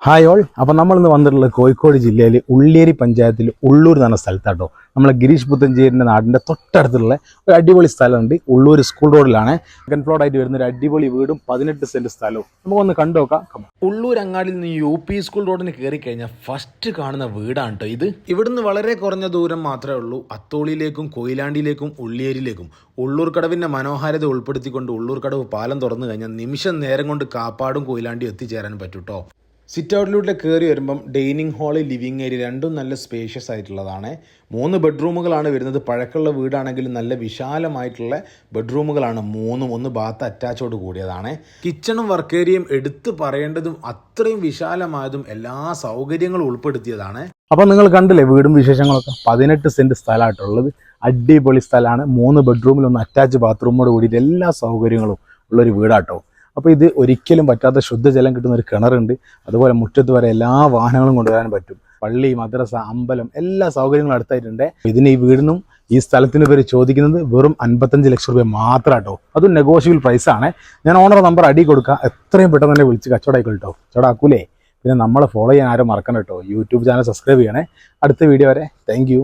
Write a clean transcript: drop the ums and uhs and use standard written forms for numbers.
Hi all. അപ്പോൾ നമ്മളിന്ന് വന്നിട്ടുള്ളത് കോഴിക്കോട് ജില്ലയിൽ ഉള്ളിയേരി പഞ്ചായത്തിൽ ഉള്ളൂർ എന്ന് പറഞ്ഞ സ്ഥലത്താട്ടോ. നമ്മളെ ഗിരീഷ് പുത്തഞ്ചേരിൻ്റെ നാടിൻ്റെ തൊട്ടടുത്തുള്ള ഒരു അടിപൊളി സ്ഥലമുണ്ട്. ഉള്ളൂർ സ്കൂൾ റോഡിലാണ് സെക്കൻഡ് ഫ്ലോർ ആയിട്ട് വരുന്ന ഒരു അടിപൊളി വീടും 18 സെൻറ്റ് സ്ഥലവും. നമുക്കൊന്ന് കണ്ടു നോക്കാം. ഉള്ളൂർ അങ്ങാടിയിൽ നിന്ന് UP സ്കൂൾ റോഡിന് കയറി കഴിഞ്ഞാൽ ഫസ്റ്റ് കാണുന്ന വീടാണ് കേട്ടോ ഇത്. ഇവിടുന്ന് വളരെ കുറഞ്ഞ ദൂരം മാത്രമേ ഉള്ളൂ അത്തോളിയിലേക്കും കൊയിലാണ്ടിയിലേക്കും ഉള്ളിയേരിയിലേക്കും. ഉള്ളൂർ കടവിൻ്റെ മനോഹാരിത ഉൾപ്പെടുത്തിക്കൊണ്ട് ഉള്ളൂർ കടവ് പാലം തുറന്നു കഴിഞ്ഞാൽ നിമിഷം നേരം കൊണ്ട് കാപ്പാടും കൊയിലാണ്ടിയും എത്തിച്ചേരാൻ പറ്റും കേട്ടോ. സിറ്റ് ഔട്ടിലൂടെ കയറി വരുമ്പം ഡൈനിങ് ഹാള്, ലിവിങ് ഏരിയ രണ്ടും നല്ല സ്പേഷ്യസ് ആയിട്ടുള്ളതാണ്. 3 ബെഡ്റൂമുകളാണ് വരുന്നത്. പഴക്കമുള്ള വീടാണെങ്കിലും നല്ല വിശാലമായിട്ടുള്ള ബെഡ്റൂമുകളാണ് 3. 1 ബാത്ത് അറ്റാച്ചോട് കൂടിയതാണ്. കിച്ചണും വർക്ക് ഏരിയയും എടുത്ത് പറയേണ്ടതും അത്രയും വിശാലമായതും എല്ലാ സൗകര്യങ്ങളും ഉൾപ്പെടുത്തിയതാണ്. അപ്പോൾ നിങ്ങൾ കണ്ടില്ലേ വീടും വിശേഷങ്ങളൊക്കെ. 18 സെൻറ്റ് സ്ഥലമായിട്ടുള്ളത്. അടിപൊളി സ്ഥലമാണ്. 3 ബെഡ്റൂമിൽ 1 അറ്റാച്ച് ബാത്റൂമോട് കൂടിയിട്ട് എല്ലാ സൗകര്യങ്ങളും ഉള്ളൊരു വീടാട്ടോ. അപ്പോൾ ഇത് ഒരിക്കലും പറ്റാത്ത ശുദ്ധജലം കിട്ടുന്ന ഒരു കിണറുണ്ട്. അതുപോലെ മുറ്റത്ത് വരെ എല്ലാ വാഹനങ്ങളും കൊണ്ടുവരാൻ പറ്റും. പള്ളി, മദ്രസ, അമ്പലം എല്ലാ സൗകര്യങ്ങളും അടുത്തായിട്ടുണ്ട്. ഇതിന് ഈ വീടിനും ഈ സ്ഥലത്തിന് പേര് ചോദിക്കുന്നത് വെറും 55 ലക്ഷം രൂപ മാത്രം കേട്ടോ. അതും നെഗോഷ്യബിൾ പ്രൈസാണ്. ഞാൻ ഓണർ നമ്പർ അടി കൊടുക്കുക. എത്രയും പെട്ടെന്ന് തന്നെ വിളിച്ച് കച്ചവടമായിക്കോ കേട്ടോ. കച്ചവടമാക്കൂലേ. പിന്നെ നമ്മളെ ഫോളോ ചെയ്യാൻ ആരും മറക്കണം കേട്ടോ. യൂട്യൂബ് ചാനൽ സബ്സ്ക്രൈബ് ചെയ്യണേ. അടുത്ത വീഡിയോ വരെ. Thank you.